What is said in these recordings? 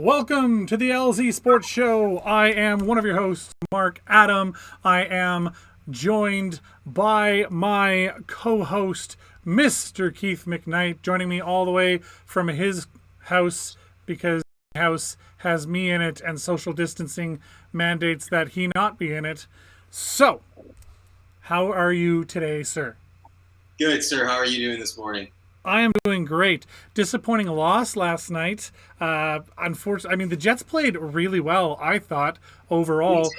Welcome to the LZ Sports Show. I am one of your hosts, Mark Adam. I am joined by my co-host, Mr. Keith McKnight, joining me all the way from his house because his house has me in it and social distancing mandates that he not be in it. So, how are you today, sir? Good, sir. How are you doing this morning? I am doing great. Disappointing loss last night. Unfortunately, I mean, the Jets played really well, I thought, overall.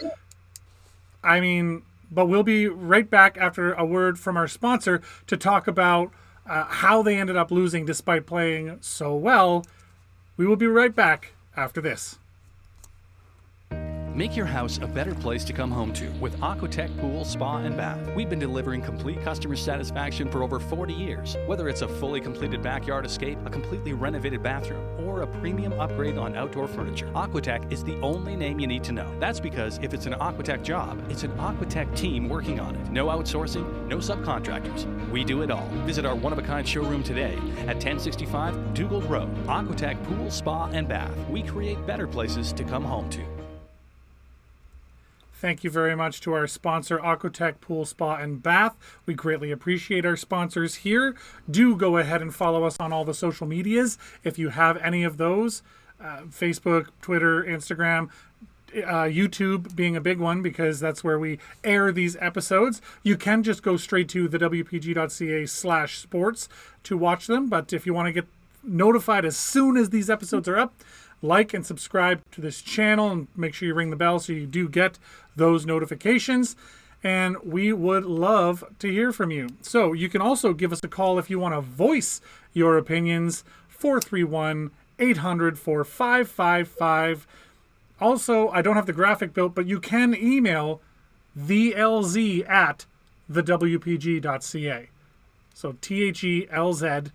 But we'll be right back after a word from our sponsor to talk about how they ended up losing despite playing so well. We will be right back after this. Make your house a better place to come home to with Aquatech Pool, Spa, and Bath. We've been delivering complete customer satisfaction for over 40 years. Whether it's a fully completed backyard escape, a completely renovated bathroom, or a premium upgrade on outdoor furniture, Aquatech is the only name you need to know. That's because if it's an Aquatech job, it's an Aquatech team working on it. No outsourcing, no subcontractors. We do it all. Visit our one-of-a-kind showroom today at 1065 Dougal Road. Aquatech Pool, Spa, and Bath. We create better places to come home to. Thank you very much to our sponsor, Aquatech Pool, Spa, and Bath. We greatly appreciate our sponsors here. Do go ahead and follow us on all the social medias if you have any of those. Facebook, Twitter, Instagram, YouTube being a big one because that's where we air these episodes. You can just go straight to the wpg.ca/sports to watch them. But if you want to get notified as soon as these episodes are up, like and subscribe to this channel and make sure you ring the bell so you do get those notifications. And we would love to hear from you. So you can also give us a call if you want to voice your opinions, 431-800-4555. Also, I don't have the graphic built, but you can email thelz@thewpg.ca. So THELZ.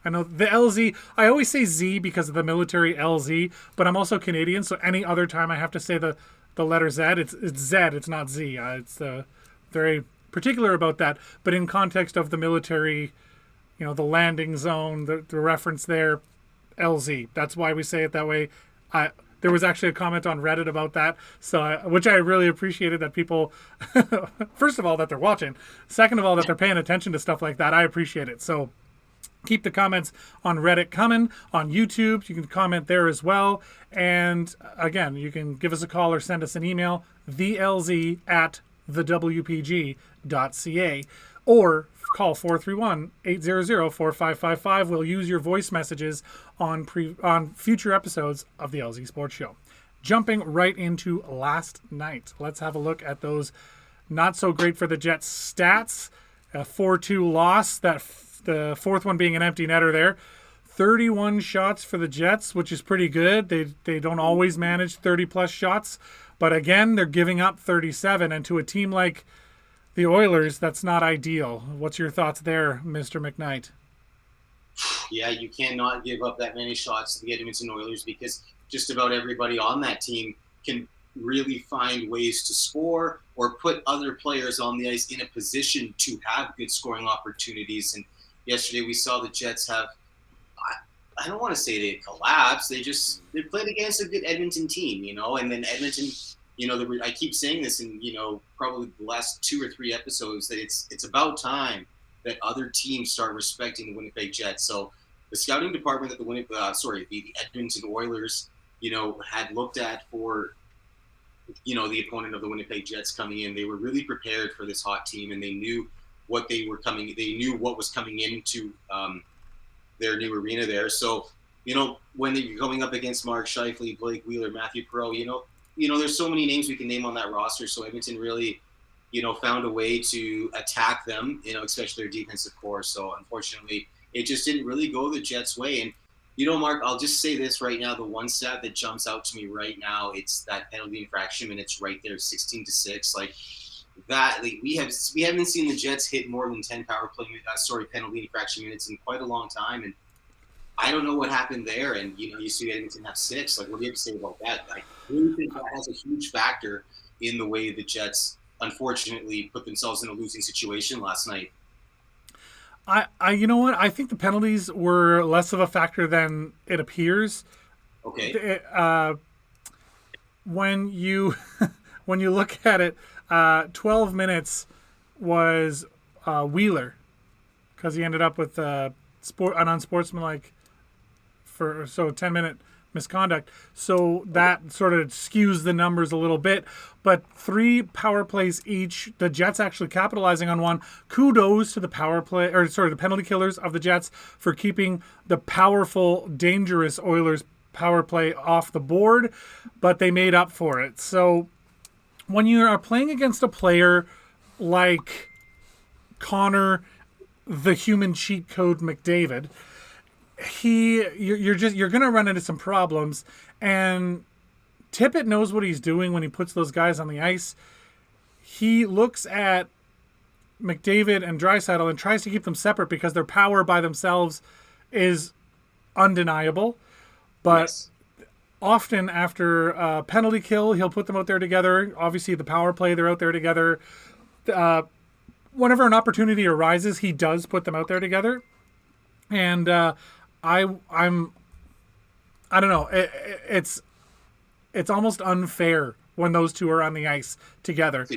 I know the LZ, I always say Z because of the military LZ, but I'm also Canadian, so any other time I have to say the letter Z, it's Z, it's not Z. It's very particular about that. But in context of the military, the landing zone, the reference there, LZ. That's why we say it that way. There was actually a comment on Reddit about that, which I really appreciated that people, first of all, that they're watching. Second of all, that they're paying attention to stuff like that. I appreciate it. So keep the comments on Reddit coming. On YouTube, you can comment there as well. And again, you can give us a call or send us an email, thelz@thewpg.ca, or call 431-800-4555. We'll use your voice messages on future episodes of the LZ Sports Show. Jumping right into last night, let's have a look at those not so great for the Jets stats. A 4-2 loss, the fourth one being an empty netter there. 31 shots for the Jets, which is pretty good. They don't always manage 30-plus shots. But again, they're giving up 37. And to a team like the Oilers, that's not ideal. What's your thoughts there, Mr. McKnight? Yeah, you cannot give up that many shots to the Edmonton Oilers because just about everybody on that team can really find ways to score or put other players on the ice in a position to have good scoring opportunities. And yesterday we saw the Jets have, I don't want to say they collapsed. They played against a good Edmonton team, and then Edmonton, I keep saying this in, probably the last 2 or 3 episodes that it's about time that other teams start respecting the Winnipeg Jets. So the scouting department that the Edmonton Oilers, had looked at for, the opponent of the Winnipeg Jets coming in, they were really prepared for this hot team and they knew what they was coming into their new arena there. So, when they're going up against Mark Scheifele, Blake Wheeler, Matthew Perreault, there's so many names we can name on that roster. So Edmonton really, found a way to attack them, especially their defensive core. So unfortunately, it just didn't really go the Jets' way. And, Mark, I'll just say this right now. The one stat that jumps out to me right now, it's that penalty infraction minutes right there, 16-6. Like, that we haven't seen the Jets hit more than 10 penalty infraction minutes in quite a long time, and I don't know what happened there. And you see Edmonton have 6. Like, what do you have to say about that? I really think that has a huge factor in the way the Jets unfortunately put themselves in a losing situation last night. You know what? I think the penalties were less of a factor than it appears. Okay. When you when you look at it, 12 minutes was Wheeler because he ended up with an unsportsmanlike 10-minute misconduct. So that sort of skews the numbers a little bit. But 3 power plays each. The Jets actually capitalizing on one. Kudos to the the penalty killers of the Jets for keeping the powerful, dangerous Oilers power play off the board, but they made up for it. So when you are playing against a player like Connor, the human cheat code McDavid, you're gonna run into some problems. And Tippett knows what he's doing when he puts those guys on the ice. He looks at McDavid and Draisaitl and tries to keep them separate because their power by themselves is undeniable. But Yes. often after a penalty kill, he'll put them out there together. Obviously, the power play, they're out there together. Whenever an opportunity arises, he does put them out there together. And I don't know. It's almost unfair when those two are on the ice together.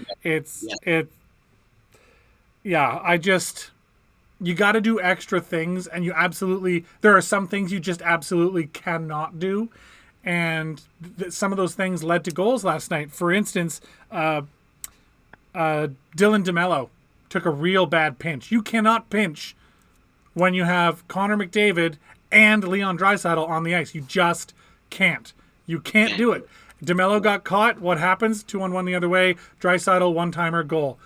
You got to do extra things, and there are some things you just absolutely cannot do. And some of those things led to goals last night. For instance, Dylan DeMello took a real bad pinch. You cannot pinch when you have Connor McDavid and Leon Draisaitl on the ice. You just can't. You can't do it. DeMello got caught. What happens? 2-on-1 the other way. Draisaitl, one-timer, goal.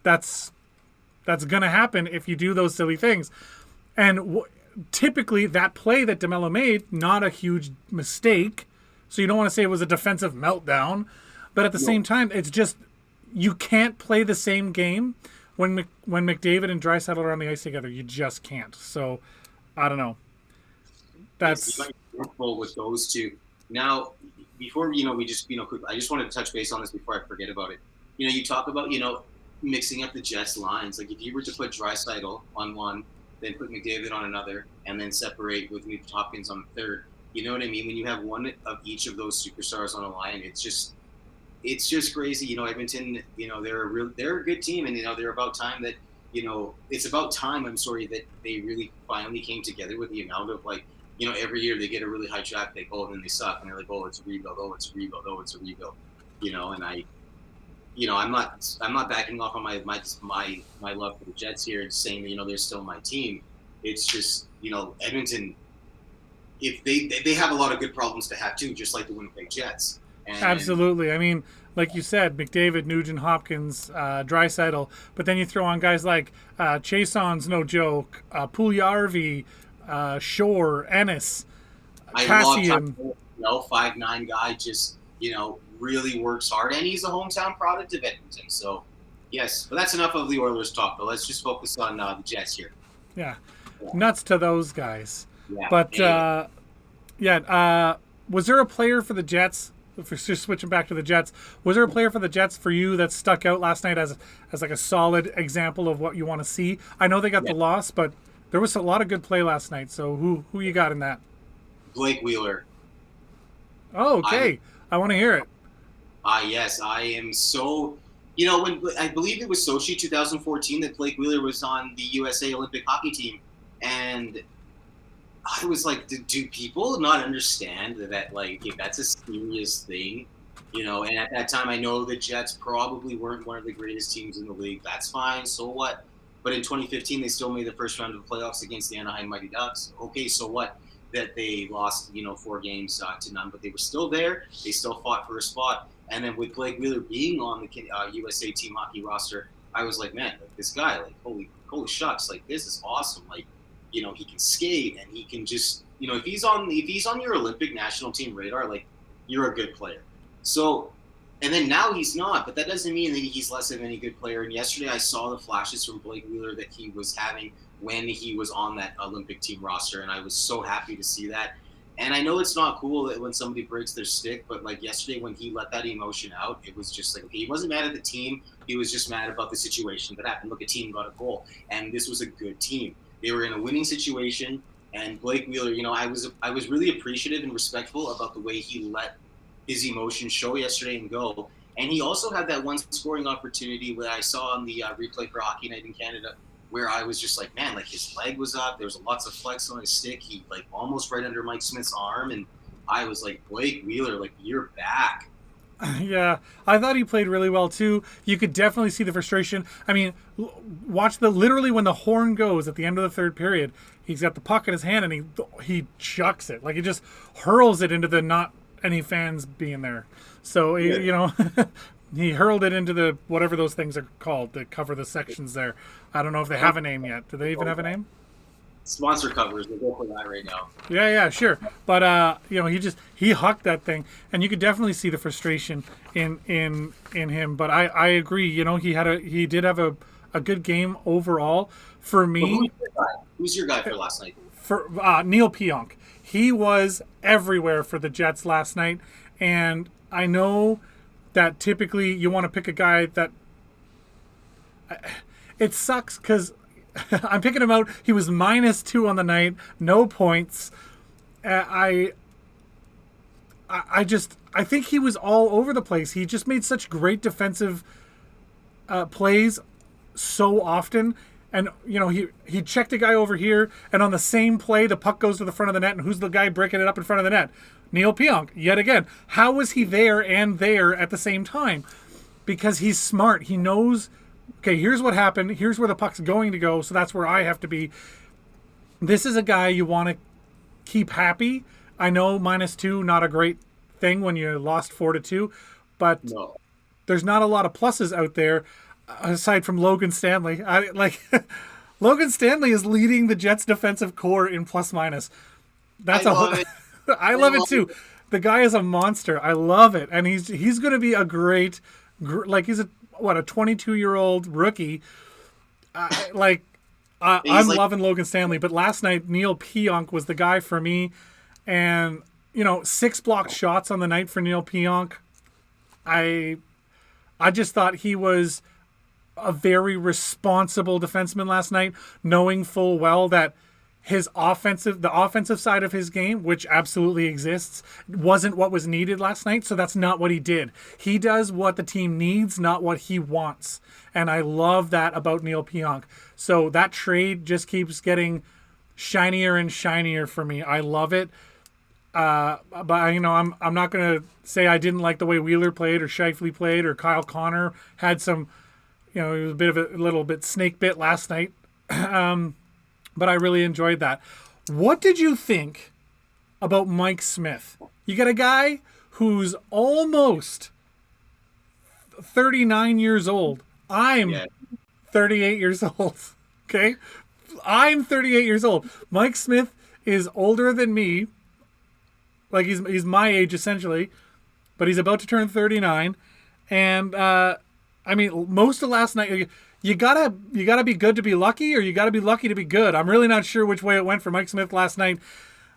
That's going to happen if you do those silly things. And typically that play that DeMello made, not a huge mistake. So you don't want to say it was a defensive meltdown. But at the same time, it's just you can't play the same game when McDavid and Draisaitl are on the ice together. You just can't. So I don't know. That's careful with those two. Now, before we just quick, I just wanted to touch base on this before I forget about it. You talk about mixing up the Jets lines. Like if you were to put Draisaitl on one, then put McDavid on another, and then separate with Nugent Hopkins on the third. You know what I mean? When you have one of each of those superstars on a line, it's just crazy. Edmonton, they're a good team, and they're about time that it's about time. I'm sorry that they really finally came together with the amount of every year they get a really high draft pick, and then they suck, and they're like, oh, it's a rebuild, oh, it's a rebuild, oh, it's a rebuild. And I'm not backing off on my love for the Jets here and saying that they're still my team. It's just Edmonton, if they have a lot of good problems to have too, just like the Winnipeg Jets. Absolutely. I mean, like you said, McDavid, Nugent Hopkins, Draisaitl, but then you throw on guys like Chason's no joke, Puljujarvi, Shore, Ennis, Cassian. 5'9" guy, just really works hard, and he's a hometown product of Edmonton. So, yes, but that's enough of the Oilers talk. Though let's just focus on the Jets here. Yeah, nuts to those guys. Yeah. But was there a player for the Jets? If we're just switching back to the Jets, was there a player for the Jets for you that stuck out last night as like a solid example of what you want to see? I know they got the loss, but there was a lot of good play last night. So who you got in that? Blake Wheeler. Oh, okay. I want to hear it. Yes, I am so. When I believe it was Sochi 2014 that Blake Wheeler was on the USA Olympic hockey team, and I was like, do people not understand that if that's a serious thing, and at that time I know the Jets probably weren't one of the greatest teams in the league. That's fine, so what? But in 2015 they still made the first round of the playoffs against the Anaheim Mighty Ducks. Okay, so what? That they lost 4 games to none, but they were still there. They still fought for a spot. And then with Blake Wheeler being on the USA team hockey roster, I was like, man, this guy, holy shucks, this is awesome. He can skate, and he can just, if he's on your Olympic national team radar, you're a good player. So, and then now he's not, but that doesn't mean that he's less of any good player. And yesterday I saw the flashes from Blake Wheeler that he was having when he was on that Olympic team roster, and I was so happy to see that. And I know it's not cool that when somebody breaks their stick, but yesterday when he let that emotion out, it was just okay, he wasn't mad at the team, he was just mad about the situation that happened. Look, a team got a goal, and this was a good team. They were in a winning situation. And Blake Wheeler, I was really appreciative and respectful about the way he let his emotions show yesterday and go. And he also had that one scoring opportunity that I saw on the replay for Hockey Night in Canada, where I was just like, man, like his leg was up. There was lots of flex on his stick. He like almost right under Mike Smith's arm. And I was like, Blake Wheeler, like you're back. Yeah, I thought he played really well too. You could definitely see the frustration. I mean, watch literally when the horn goes at the end of the third period, he's got the puck in his hand and he chucks it. Like he just hurls it into the not any fans being there. So, Yeah. he hurled it into the whatever those things are called that cover the sections there. I don't know if they have a name yet. Do they even have a name? Sponsor covers, we'll go for that right now. Yeah, sure. But he hucked that thing, and you could definitely see the frustration in him. But I agree. He did have a good game overall. For me, who's your guy for last night? For Neil Pionk, he was everywhere for the Jets last night, and I know that typically you want to pick a guy that. It sucks because I'm picking him out. He was -2 on the night, no points. I think he was all over the place. He just made such great defensive plays so often. And, he checked a guy over here, and on the same play, the puck goes to the front of the net, and who's the guy breaking it up in front of the net? Neil Pionk, yet again. How was he there and there at the same time? Because he's smart. He knows, okay, here's what happened. Here's where the puck's going to go, so that's where I have to be. This is a guy you want to keep happy. I know -2, not a great thing when you lost 4-2, but No. there's not a lot of pluses out there aside from Logan Stanley. Logan Stanley is leading the Jets defensive core in plus-minus. That's I love it. I love it too. The guy is a monster. I love it, and he's going to be a great, he's a 22-year-old rookie. I'm loving Logan Stanley, but last night Neil Pionk was the guy for me, and 6 blocked shots on the night for Neil Pionk. I just thought he was a very responsible defenseman last night, knowing full well that the offensive side of his game, which absolutely exists, wasn't what was needed last night. So that's not what he did. He does what the team needs, not what he wants. And I love that about Neil Pionk. So that trade just keeps getting shinier and shinier for me. I love it. But I'm not going to say I didn't like the way Wheeler played or Scheifele played or Kyle Connor had some, he was a little bit snake bit last night. But I really enjoyed that. What did you think about Mike Smith? You got a guy who's almost 39 years old. I'm 38 years old. Okay? I'm 38 years old. Mike Smith is older than me. Like he's my age essentially, but he's about to turn 39. And most of last night, you gotta be good to be lucky, or you gotta be lucky to be good. I'm really not sure which way it went for Mike Smith last night.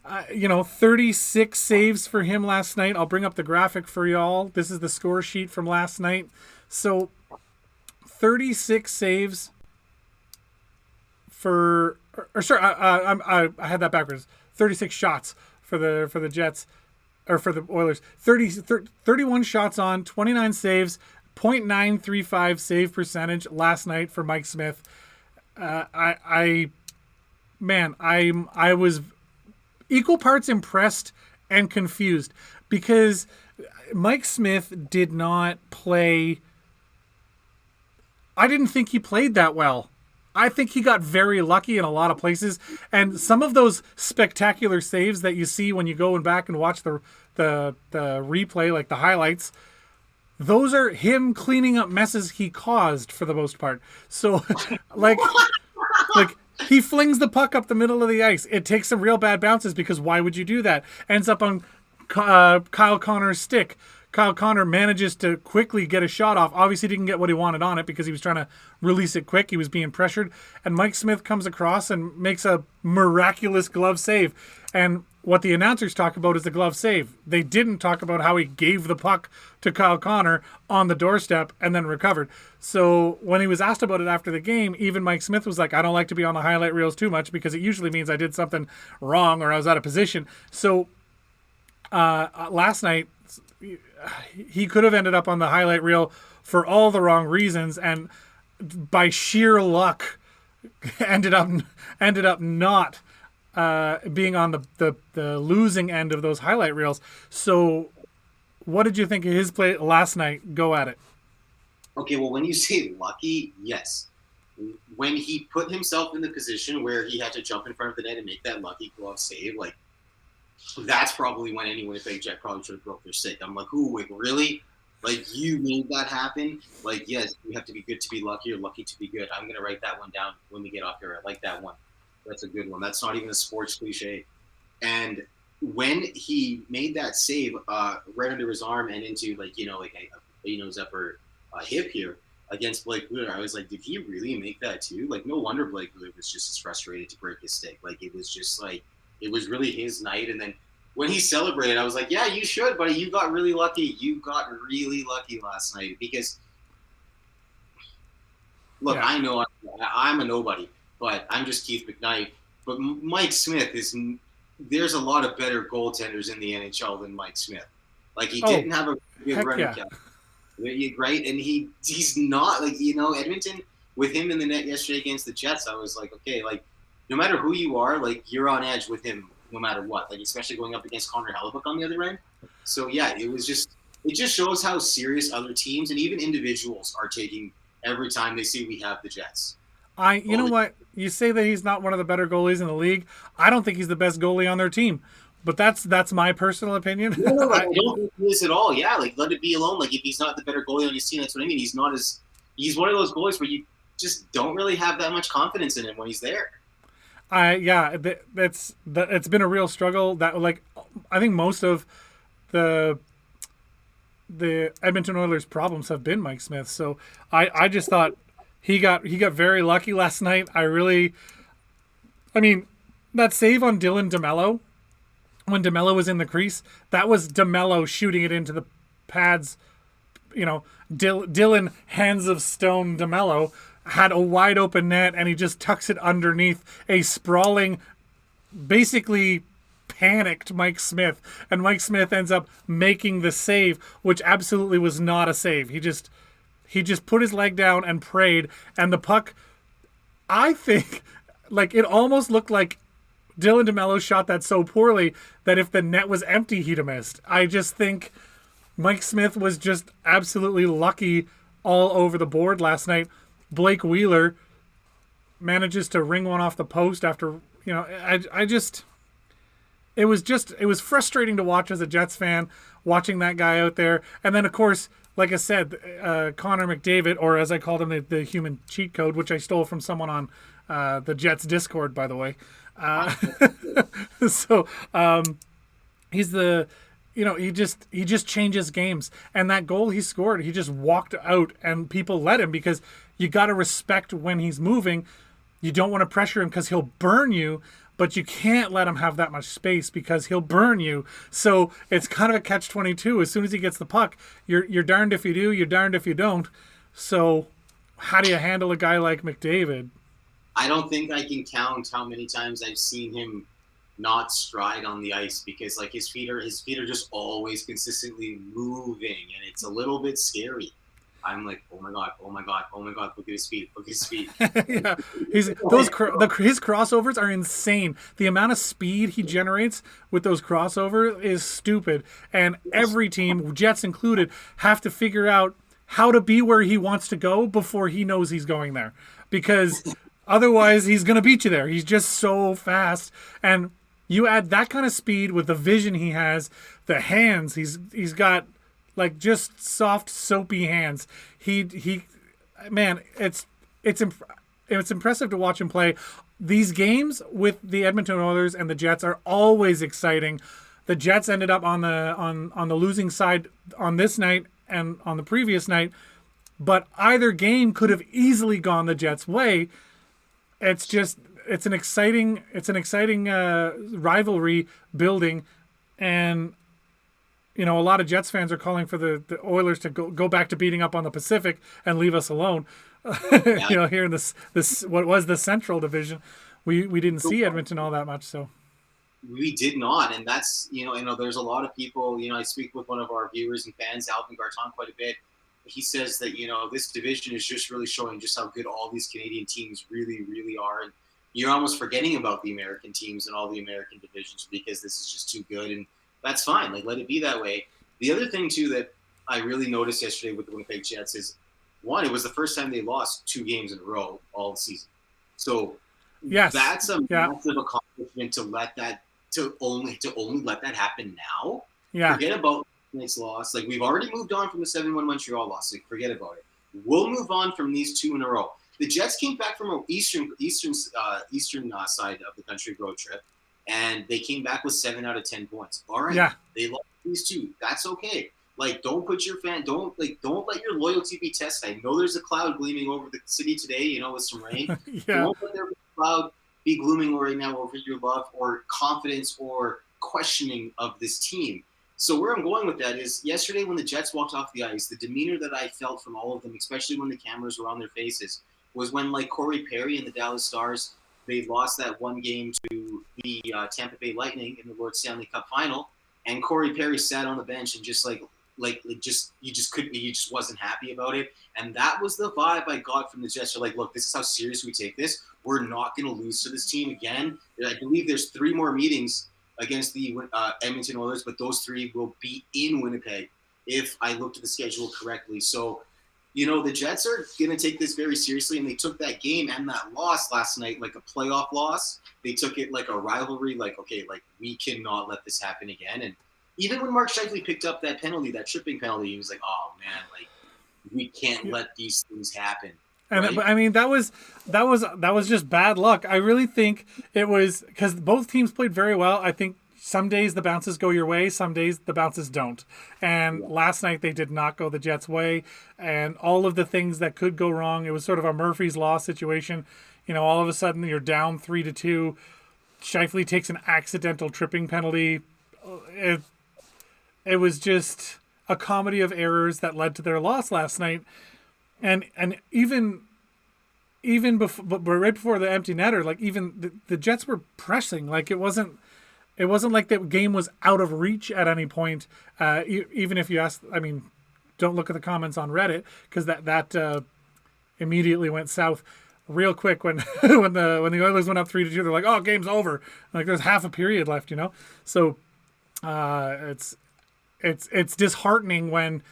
36 saves for him last night. I'll bring up the graphic for y'all. This is the score sheet from last night. So 36 saves for, I had that backwards. 36 shots for the Jets, or for the Oilers. 31 shots on, 29 saves, .935 save percentage last night for Mike Smith. I was equal parts impressed and confused because Mike Smith did not play. I didn't think he played that well. I think he got very lucky in a lot of places, and some of those spectacular saves that you see when you go back and watch the replay, like the highlights, those are him cleaning up messes he caused for the most part. So, like he flings the puck up the middle of the ice. It takes some real bad bounces because why would you do that? Ends up on Kyle Connor's stick. Kyle Connor manages to quickly get a shot off. Obviously didn't get what he wanted on it because he was trying to release it quick. He was being pressured. And Mike Smith comes across and makes a miraculous glove save. And what the announcers talk about is the glove save. They didn't talk about how he gave the puck to Kyle Connor on the doorstep and then recovered. So when he was asked about it after the game, even Mike Smith was like, I don't like to be on the highlight reels too much because it usually means I did something wrong or I was out of position. So last night, he could have ended up on the highlight reel for all the wrong reasons, and by sheer luck ended up not being on the losing end of those highlight reels. So what did you think of his play last night? Go at it. Okay, well, when you say lucky, yes. When he put himself in the position where he had to jump in front of the net and make that lucky glove save, like, that's probably when any Winnipeg Jet probably should have broke their stick. I'm like, ooh, wait, really? Like, you made that happen? Like, yes, you have to be good to be lucky or lucky to be good. I'm going to write that one down when we get off here. I like that one. That's a good one. That's not even a sports cliche. And when he made that save right under his arm and into, like, you know, like his upper hip here against Blake Wheeler, I was like, did he really make that too? Like, no wonder Blake Wheeler was just as frustrated to break his stick. Like, it was just like, it was really his night. And then when he celebrated, I was like, yeah, you should, buddy. You got really lucky. You got really lucky last night because, look, yeah. I know I'm a nobody, but I'm just Keith McKnight. But Mike Smith there's a lot of better goaltenders in the NHL than Mike Smith. Like, he didn't have a good running cap. Right? And he's not, like, you know, Edmonton, with him in the net yesterday against the Jets, I was like, okay, like, no matter who you are, like, you're on edge with him no matter what. Like, especially going up against Connor Hellebuck on the other end. So, yeah, it just shows how serious other teams and even individuals are taking every time they see we have the Jets. You know what? You say that he's not one of the better goalies in the league. I don't think he's the best goalie on their team. But that's my personal opinion. No, I don't think he is at all. Yeah, like, let it be alone. Like, if he's not the better goalie on his team, that's what I mean. He's one of those goalies where you just don't really have that much confidence in him when he's there. It's been a real struggle. That, like, I think most of the Edmonton Oilers' problems have been Mike Smith. So I just thought he got very lucky last night. I mean, that save on Dylan DeMello, when DeMello was in the crease, that was DeMello shooting it into the pads. You know, Dylan Hands of Stone DeMello had a wide open net, and he just tucks it underneath a sprawling, basically panicked Mike Smith, and Mike Smith ends up making the save, which absolutely was not a save. He just put his leg down and prayed, and the puck, I think, like, it almost looked like Dylan DeMello shot that so poorly that if the net was empty, he'd have missed. I just think Mike Smith was just absolutely lucky all over the board last night. Blake Wheeler manages to ring one off the post after, you know, it was frustrating to watch as a Jets fan, watching that guy out there. And then, of course, like I said, Connor McDavid, or as I called him, the human cheat code, which I stole from someone on the Jets Discord, by the way. So he's the, you know, he just changes games. And that goal he scored, he just walked out and people let him, because you got to respect when he's moving. You don't want to pressure him because he'll burn you, but you can't let him have that much space because he'll burn you. So it's kind of a catch-22. As soon as he gets the puck, you're darned if you do, you're darned if you don't. So how do you handle a guy like McDavid? I don't think I can count how many times I've seen him not stride on the ice, because, like, his feet are just always consistently moving, and it's a little bit scary. I'm like, oh my god, look at his feet. Yeah, his crossovers are insane. The amount of speed he generates with those crossovers is stupid. And every team, Jets included, have to figure out how to be where he wants to go before he knows he's going there, because otherwise he's going to beat you there. He's just so fast. And you add that kind of speed with the vision he has, the hands, he's got, like, just soft, soapy hands. Man, it's impressive to watch him play. These games with the Edmonton Oilers and the Jets are always exciting. The Jets ended up on the losing side on this night and on the previous night, but either game could have easily gone the Jets' way. It's just, it's an exciting rivalry building, and a lot of Jets fans are calling for the Oilers to go back to beating up on the Pacific and leave us alone. Here in this what was the Central Division, we didn't see Edmonton all that much, so. We did not, and that's there's a lot of people. I speak with one of our viewers and fans, Alvin Garton, quite a bit. He says that this division is just really showing just how good all these Canadian teams really, really are, and you're almost forgetting about the American teams and all the American divisions because this is just too good, and that's fine. Like, let it be that way. The other thing too that I really noticed yesterday with the Winnipeg Jets is, one, it was the first time they lost 2 games in a row all season. So yes, that's a massive accomplishment to only let that happen now. Yeah. Forget about tonight's loss. Like, we've already moved on from the 7-1 Montreal loss. Like, forget about it. We'll move on from these 2 in a row. The Jets came back from an eastern side of the country road trip, and they came back with 7 out of 10 points. All right. Yeah. They lost these 2. That's okay. Like, don't let your loyalty be tested. I know there's a cloud gleaming over the city today, with some rain. Don't let there be a cloud be glooming right now over your love or confidence or questioning of this team. So where I'm going with that is, yesterday when the Jets walked off the ice, the demeanor that I felt from all of them, especially when the cameras were on their faces, was when, like, Corey Perry and the Dallas Stars, they lost that one game to the Tampa Bay Lightning in the World Stanley Cup final, and Corey Perry sat on the bench and just he just wasn't happy about it. And that was the vibe I got from the Jets. They're like, look, this is how serious we take this. We're not going to lose to this team again. I believe there's 3 more meetings against the Edmonton Oilers, but those 3 will be in Winnipeg if I looked at the schedule correctly. So, the Jets are going to take this very seriously, and they took that game and that loss last night like a playoff loss. They took it like a rivalry, like, okay, like, we cannot let this happen again. And even when Mark Scheifele picked up that penalty, that tripping penalty, he was like, oh, man, like, we can't let these things happen. And right? I mean, that was just bad luck. I really think it was because both teams played very well. I think some days the bounces go your way, some days the bounces don't. And last night they did not go the Jets' way. And all of the things that could go wrong, it was sort of a Murphy's Law situation. All of a sudden you're down 3-2. Scheifele takes an accidental tripping penalty. It was just a comedy of errors that led to their loss last night. And even before, but right before the empty netter, like, even the Jets were pressing. Like, it wasn't like the game was out of reach at any point. Even if you ask, I mean, don't look at the comments on Reddit, because that immediately went south real quick when when the Oilers went up 3-2. They're like, oh, game's over. Like, there's half a period left, So it's disheartening when.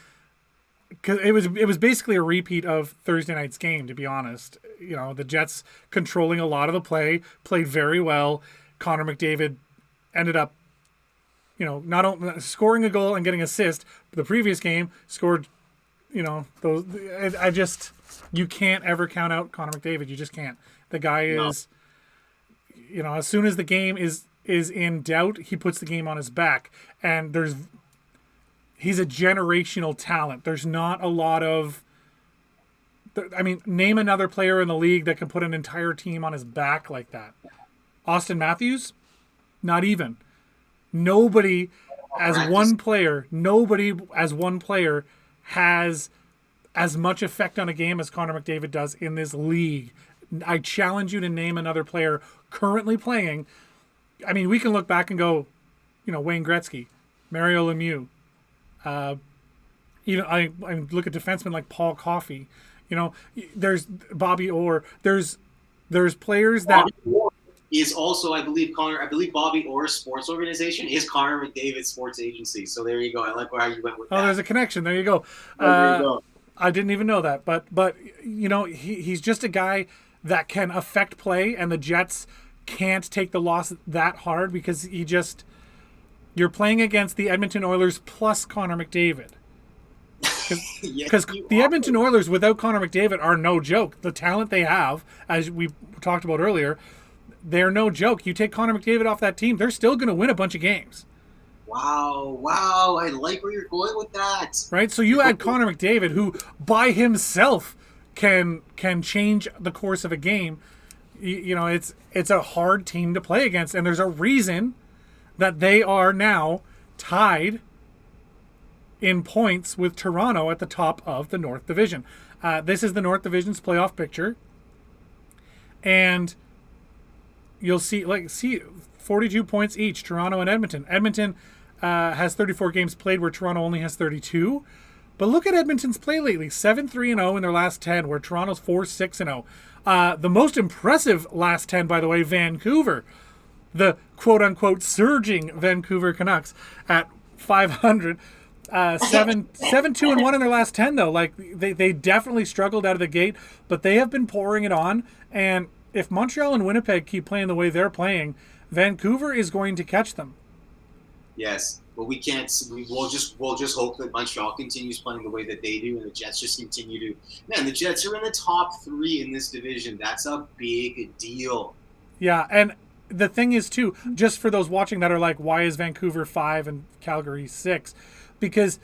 Because it was basically a repeat of Thursday night's game, to be honest. The Jets controlling a lot of the play, played very well. Connor McDavid ended up, not only scoring a goal and getting assist, but the previous game scored, those. You can't ever count out Connor McDavid. You just can't. The guy is, as soon as the game is in doubt, he puts the game on his back. And he's a generational talent. There's not a lot of... I mean, name another player in the league that can put an entire team on his back like that. Austin Matthews? Not even. Nobody as one player has as much effect on a game as Connor McDavid does in this league. I challenge you to name another player currently playing. I mean, we can look back and go, Wayne Gretzky, Mario Lemieux, I look at defensemen like Paul Coffey. There's Bobby Orr. There's players that Bobby Orr is also, I believe Bobby Orr's sports organization is Connor McDavid's sports agency. So there you go. I like how you went with that. Oh, there's a connection. There you go. There you go. I didn't even know that, but he's just a guy that can affect play, and the Jets can't take the loss that hard because you're playing against the Edmonton Oilers plus Connor McDavid. Because the Edmonton Oilers without Connor McDavid are no joke. The talent they have, as we talked about earlier, they're no joke. You take Connor McDavid off that team, they're still going to win a bunch of games. Wow. I like where you're going with that. Right? So you add Connor McDavid, who by himself can change the course of a game. it's a hard team to play against, and there's a reason that they are now tied in points with Toronto at the top of the North Division. This is the North Division's playoff picture, and you'll see 42 points each, Toronto and Edmonton. Edmonton has 34 games played, where Toronto only has 32. But look at Edmonton's play lately: 7-3-0 in their last 10, where Toronto's 4-6-0. The most impressive last 10, by the way, Vancouver, the quote-unquote surging Vancouver Canucks at 500. 7-2-1 in their last 10, though. Like, they definitely struggled out of the gate, but they have been pouring it on. And if Montreal and Winnipeg keep playing the way they're playing, Vancouver is going to catch them. Yes, but we can't. We'll just hope that Montreal continues playing the way that they do, and the Jets just continue to. Man, the Jets are in the top 3 in this division. That's a big deal. Yeah, and the thing is, too, just for those watching that are like, why is Vancouver 5 and Calgary 6? Because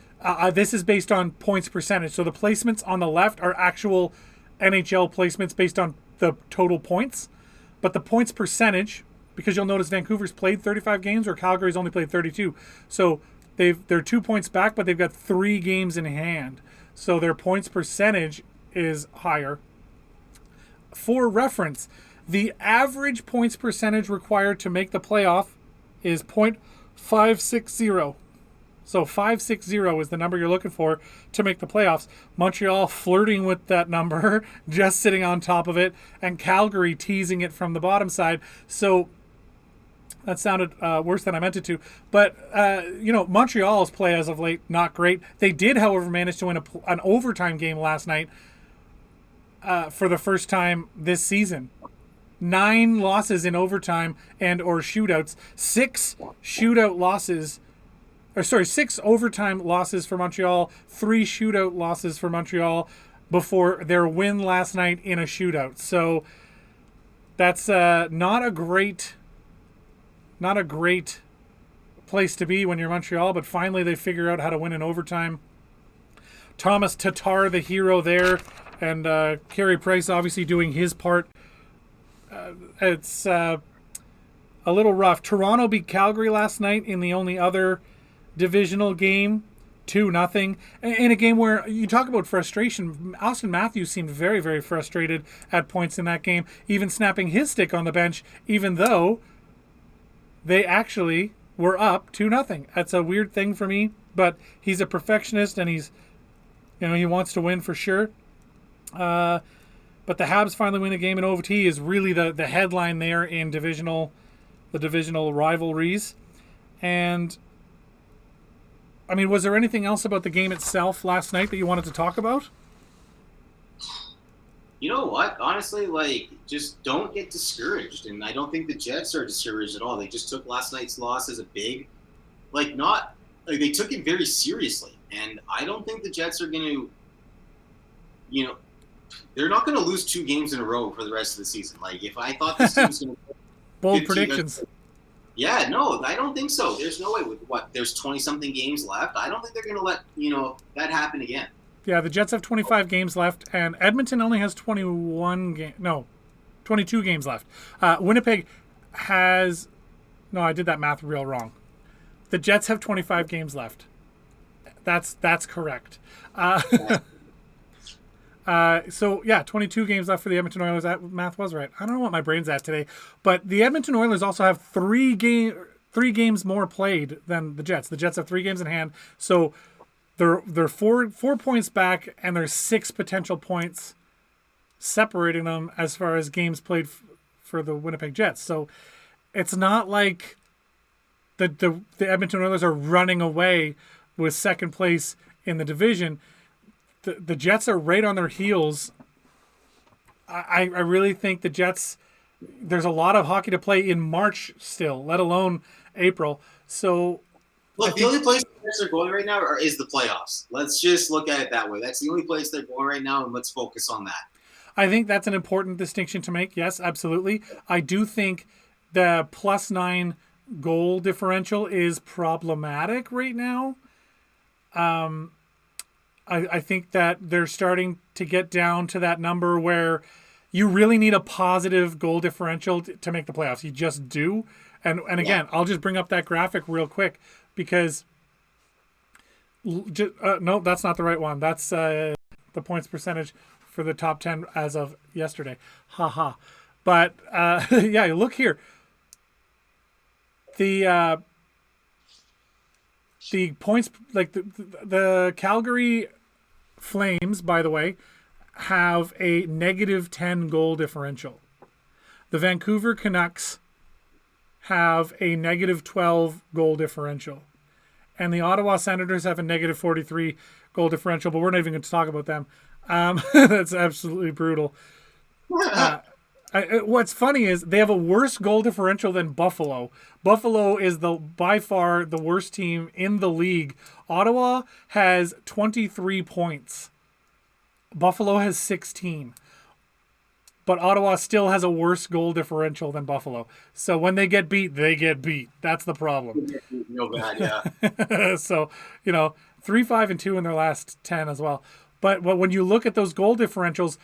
this is based on points percentage. So the placements on the left are actual NHL placements based on the total points. But the points percentage, because you'll notice Vancouver's played 35 games, or Calgary's only played 32. So they're 2 points back, but they've got 3 games in hand. So their points percentage is higher. For reference, the average points percentage required to make the playoff is .560. So 560 is the number you're looking for to make the playoffs. Montreal flirting with that number, just sitting on top of it, and Calgary teasing it from the bottom side. So that sounded worse than I meant it to. But, Montreal's play as of late, not great. They did, however, manage to win an overtime game last night for the first time this season. 9 losses in overtime and or shootouts. 6 overtime losses for Montreal, 3 shootout losses for Montreal before their win last night in a shootout. So that's not a great place to be when you're Montreal, but finally they figure out how to win in overtime. Thomas Tatar, the hero there, and Carey Price obviously doing his part. It's a little rough. Toronto beat Calgary last night in the only other divisional game, 2-0, in a game where you talk about frustration. Austin Matthews seemed very, very frustrated at points in that game, even snapping his stick on the bench, even though they actually were up 2-0. That's a weird thing for me, but he's a perfectionist, and he wants to win for sure. But the Habs finally win a game in OT is really the headline there in the divisional rivalries. And I mean, was there anything else about the game itself last night that you wanted to talk about? You know what? Honestly, just don't get discouraged. And I don't think the Jets are discouraged at all. They just took last night's loss as a big, they took it very seriously. And I don't think the Jets are going to, they're not going to lose 2 games in a row for the rest of the season. If I thought this team was going to bold predictions. Yeah, no, I don't think so. There's no way there's 20-something games left. I don't think they're going to let, that happen again. Yeah, the Jets have 25 games left, and Edmonton only has 22 games left. Winnipeg has, no, I did that math real wrong. The Jets have 25 games left. That's correct. So, 22 games left for the Edmonton Oilers. That math was right. I don't know what my brain's at today. But the Edmonton Oilers also have 3 games more played than the Jets. The Jets have 3 games in hand. So they're 4 points back, and there's 6 potential points separating them as far as games played for the Winnipeg Jets. So it's not like the Edmonton Oilers are running away with second place in the division. The Jets are right on their heels. I really think the Jets, there's a lot of hockey to play in March still, let alone April. So, look, the only place the Jets are going right now is the playoffs. Let's just look at it that way. That's the only place they're going right now, and let's focus on that. I think that's an important distinction to make. Yes, absolutely. I do think the +9 goal differential is problematic right now. I think that they're starting to get down to that number where you really need a positive goal differential to make the playoffs. You just do. And again, I'll just bring up that graphic real quick because no, that's not the right one. That's the points percentage for the top 10 as of yesterday. Haha. But yeah, look here. The points, like the Calgary Flames, by the way, have a -10 goal differential. The Vancouver Canucks have a -12 goal differential. And the Ottawa Senators have a -43 goal differential, but we're not even going to talk about them. That's absolutely brutal. What's funny is they have a worse goal differential than Buffalo. Buffalo is by far the worst team in the league. Ottawa has 23 points. Buffalo has 16. But Ottawa still has a worse goal differential than Buffalo. So when they get beat, they get beat. That's the problem. No bad, yeah. So, 3-5-2 in their last 10 as well. But when you look at those goal differentials,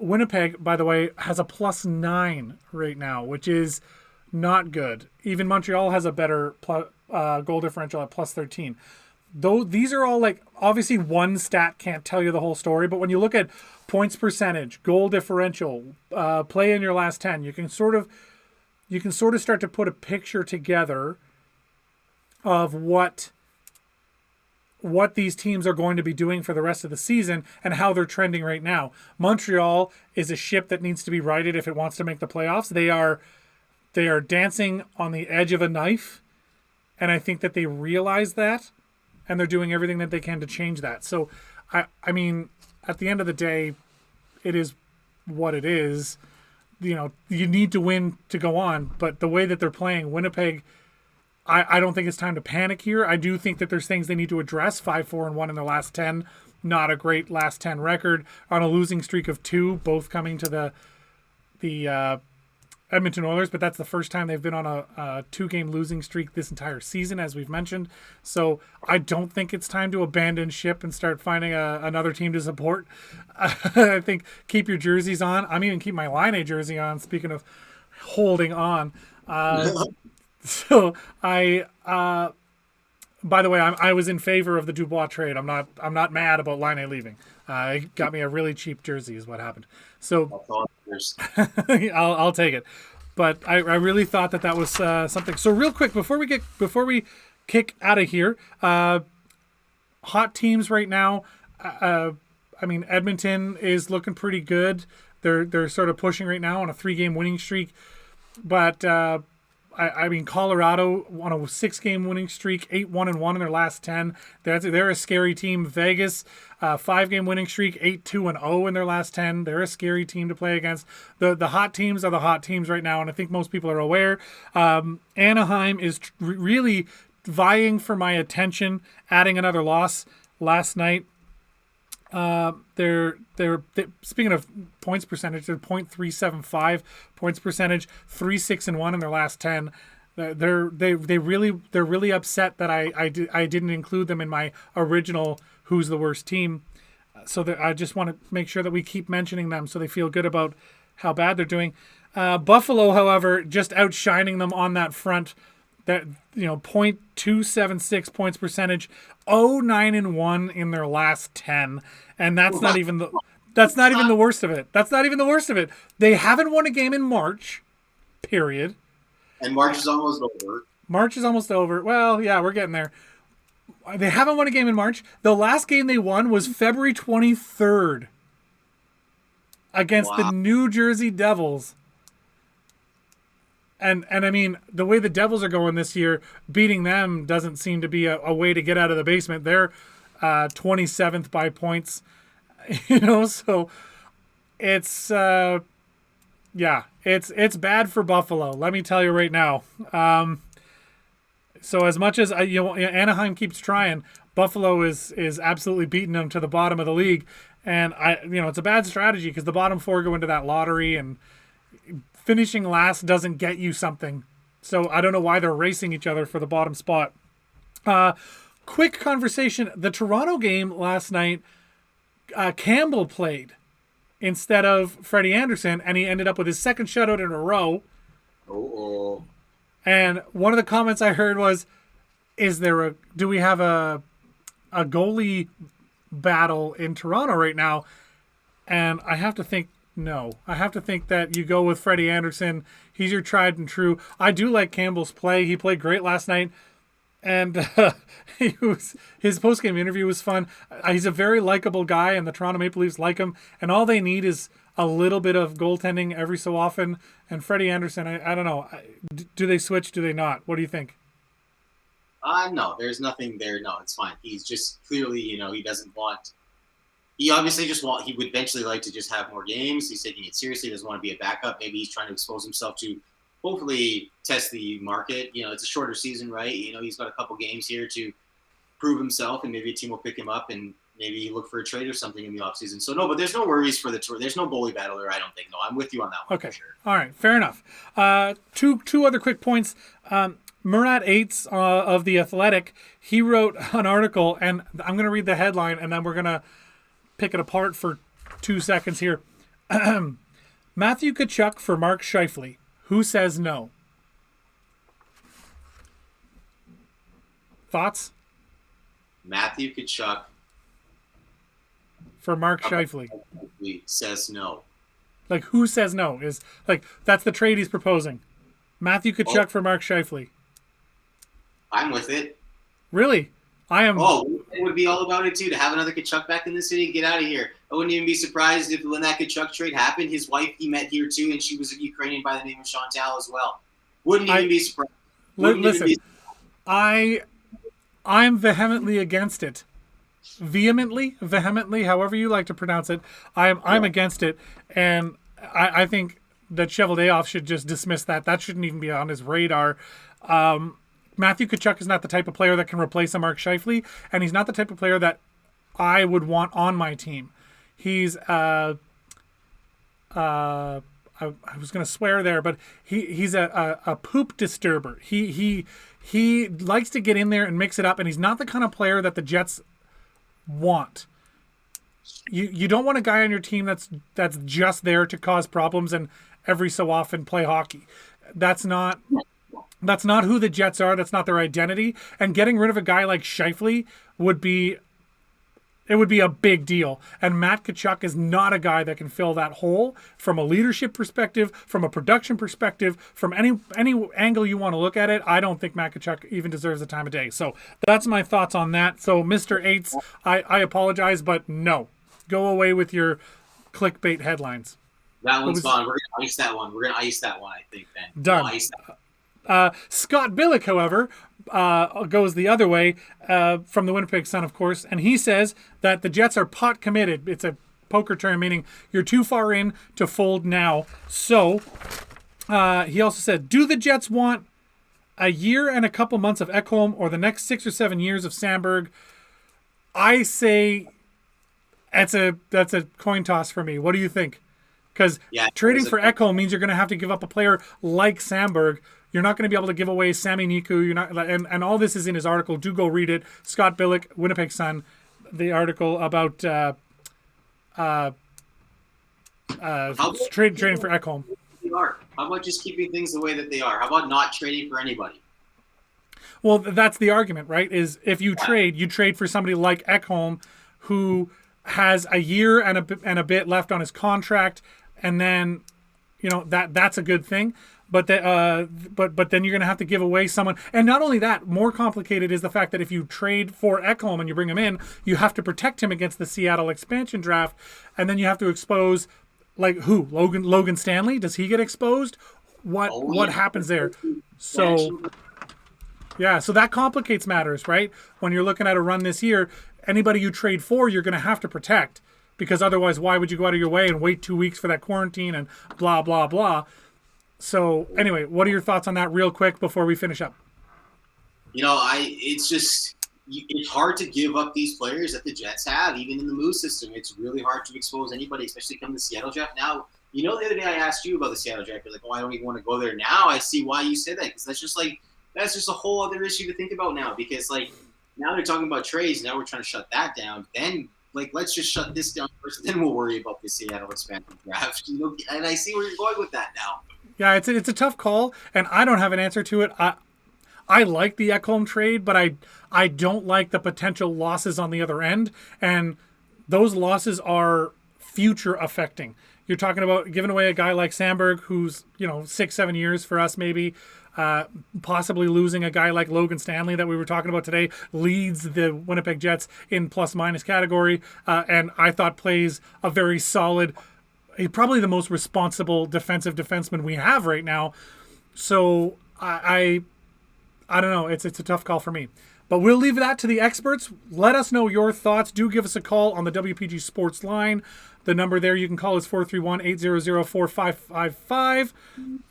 Winnipeg, by the way, has a +9 right now, which is not good. Even Montreal has a better goal differential at +13. Though these are all like, obviously one stat can't tell you the whole story, but when you look at points percentage, goal differential, play in your last 10, you can sort of start to put a picture together of what these teams are going to be doing for the rest of the season and how they're trending right now. Montreal is a ship that needs to be righted if it wants to make the playoffs. They are dancing on the edge of a knife, and I think that they realize that, and they're doing everything that they can to change that. So, I mean, at the end of the day, it is what it is. You need to win to go on, but the way that they're playing, Winnipeg, I don't think it's time to panic here. I do think that there's things they need to address. 5-4-1 in their last 10. Not a great last 10 record. On a losing streak of 2, both coming to the Edmonton Oilers, but that's the first time they've been on a 2-game losing streak this entire season, as we've mentioned. So I don't think it's time to abandon ship and start finding another team to support. I think keep your jerseys on. I'm even keep my Line A jersey on, speaking of holding on. So by the way, I was in favor of the Dubois trade. I'm not mad about Line A leaving. It got me a really cheap jersey is what happened. So I'll take it. But I really thought that was something. So real quick before we kick out of here, hot teams right now. I mean, Edmonton is looking pretty good. They're sort of pushing right now on a 3-game winning streak, but. I mean, Colorado on a 6-game winning streak, 8-1-1 in their last 10. They're a scary team. Vegas, 5-game winning streak, 8-2-0 in their last 10. They're a scary team to play against. The hot teams are the hot teams right now, and I think most people are aware. Anaheim is really vying for my attention, adding another loss last night. They're speaking of points percentage, they're .375 points percentage, 3-6-1 in their last 10. They're really upset that I didn't include them in my original who's the worst team. So I just want to make sure that we keep mentioning them so they feel good about how bad they're doing. Buffalo, however, just outshining them on that front. That .276 points percentage, 0-9-1 in their last 10, and that's not even the worst of it. That's not even the worst of it. They haven't won a game in March, period. And March is almost over. March is almost over. Well, yeah, we're getting there. They haven't won a game in March. The last game they won was February 23rd against the New Jersey Devils. And I mean, the way the Devils are going this year, beating them doesn't seem to be a way to get out of the basement. They're 27th by points, so it's it's bad for Buffalo. Let me tell you right now. So as much as Anaheim keeps trying, Buffalo is absolutely beating them to the bottom of the league, and it's a bad strategy because the bottom 4 go into that lottery and. Finishing last doesn't get you something. So I don't know why they're racing each other for the bottom spot. Quick conversation. The Toronto game last night, Campbell played. instead of Freddie Anderson, and he ended up with his second shutout in a row. Oh. And one of the comments I heard was, do we have a goalie battle in Toronto right now? And I have to think, no. I have to think that you go with Freddie Anderson. He's your tried and true. I do like Campbell's play. He played great last night. And his post-game interview was fun. He's a very likable guy, and the Toronto Maple Leafs like him. And all they need is a little bit of goaltending every so often. And Freddie Anderson, I don't know. Do they switch? Do they not? What do you think? No, there's nothing there. No, it's fine. He's just clearly, he doesn't want. He obviously he would eventually like to just have more games. He's taking it seriously. He doesn't want to be a backup. Maybe he's trying to expose himself to hopefully test the market. It's a shorter season, right? He's got a couple games here to prove himself, and maybe a team will pick him up and maybe look for a trade or something in the offseason. So, no, but there's no worries for the tour. There's no goalie battler, I don't think. No, I'm with you on that one. Okay. For sure. All right. Fair enough. Two other quick points. Murat Aites of The Athletic, he wrote an article, and I'm going to read the headline, and then we're going to pick it apart for 2 seconds here. Matthew Tkachuk for Mark Scheifele. Who says no? Thoughts? Matthew Tkachuk for Mark Scheifele says no. Like, who says no? Is like, that's the trade he's proposing. Matthew Tkachuk for Mark Scheifele. I'm with it. Really? I am. Oh, it would be all about it too, to have another Tkachuk back in the city. Get out of here. I wouldn't even be surprised if when that Tkachuk trade happened, his wife he met here too, and she was a Ukrainian by the name of Chantal as well. Wouldn't even be surprised. Listen, I'm vehemently against it. Vehemently, however you like to pronounce it. I'm against it, and I think that Cheveldayoff should just dismiss that. That shouldn't even be on his radar. Matthew Tkachuk is not the type of player that can replace a Mark Scheifele, and he's not the type of player that I would want on my team. He's I was going to swear there, but he's a poop disturber. He likes to get in there and mix it up, and he's not the kind of player that the Jets want. You don't want a guy on your team that's just there to cause problems and every so often play hockey. That's not who the Jets are. That's not their identity. And getting rid of a guy like Scheifele would be a big deal. And Matt Tkachuk is not a guy that can fill that hole from a leadership perspective, from a production perspective, from any angle you want to look at it. I don't think Matt Tkachuk even deserves the time of day. So that's my thoughts on that. So Mr. Aites, I apologize, but no. Go away with your clickbait headlines. That one's gone. We're going to ice that one. I think, Ben. Done. We'll ice that. Scott Billick, however, goes the other way from the Winnipeg Sun, of course, and he says that the Jets are pot committed. It's a poker term, meaning you're too far in to fold now. So he also said, do the Jets want a year and a couple months of Ekholm or the next 6 or 7 years of Sandberg? I say that's a coin toss for me. What do you think? Because trading for Ekholm means you're going to have to give up a player like Sandberg. You're not going to be able to give away Sami Niku. You're not, and all this is in his article. Do go read it. Scott Billick, Winnipeg Sun, the article about trading for Ekholm. How about just keeping things the way that they are? How about not trading for anybody? Well, that's the argument, right? Is if you trade for somebody like Ekholm, who has a year and a bit left on his contract, and then that's a good thing. But then you're going to have to give away someone. And not only that, more complicated is the fact that if you trade for Ekholm and you bring him in, you have to protect him against the Seattle expansion draft. And then you have to expose, like, who? Logan Stanley? Does he get exposed? What happens there? So, yeah, so that complicates matters, right? When you're looking at a run this year, anybody you trade for, you're going to have to protect. Because otherwise, why would you go out of your way and wait 2 weeks for that quarantine and blah, blah, blah? So anyway, what are your thoughts on that real quick before we finish up? It's hard to give up these players that the Jets have, even in the Moose system. It's really hard to expose anybody, especially come the Seattle draft. Now, the other day I asked you about the Seattle draft. You're like, I don't even want to go there now. I see why you said that, because that's just a whole other issue to think about now. Because now they're talking about trades. Now we're trying to shut that down. Then Like, let's just shut this down first, then we'll worry about the Seattle expansion draft. And I see where you're going with that now. Yeah, it's a tough call, and I don't have an answer to it. I like the Ekholm trade, but I don't like the potential losses on the other end, and those losses are future affecting. You're talking about giving away a guy like Sandberg, who's 6-7 years for us maybe. Possibly losing a guy like Logan Stanley that we were talking about today, leads the Winnipeg Jets in plus-minus category, and I thought plays a very solid, probably the most responsible defensive defenseman we have right now. So I don't know. It's a tough call for me. But we'll leave that to the experts. Let us know your thoughts. Do give us a call on the WPG Sports line. The number there you can call is 431-800-4555.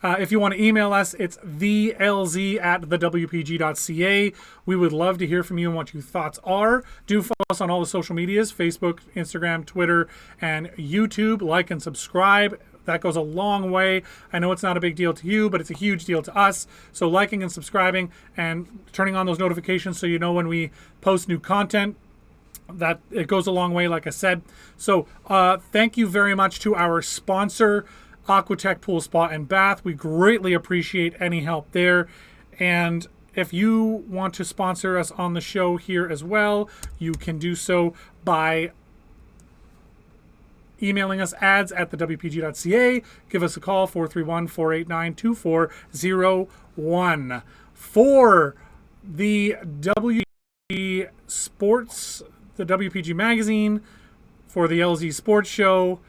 If you want to email us, it's thelz@thewpg.ca. We would love to hear from you and what your thoughts are. Do follow us on all the social medias, Facebook, Instagram, Twitter, and YouTube. Like and subscribe. That goes a long way. I know it's not a big deal to you, but it's a huge deal to us. So liking and subscribing and turning on those notifications so you know when we post new content, that it goes a long way, like I said. So thank you very much to our sponsor, Aquatech Pool Spa and Bath. We greatly appreciate any help there. And if you want to sponsor us on the show here as well, you can do so by emailing us ads@thewpg.ca. Give us a call, 431-489-2401. For the WPG Sports, the WPG Magazine, for the LZ Sports Show,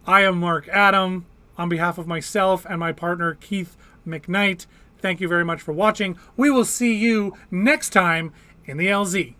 I am Mark Adam. On behalf of myself and my partner, Keith McKnight, thank you very much for watching. We will see you next time in the LZ.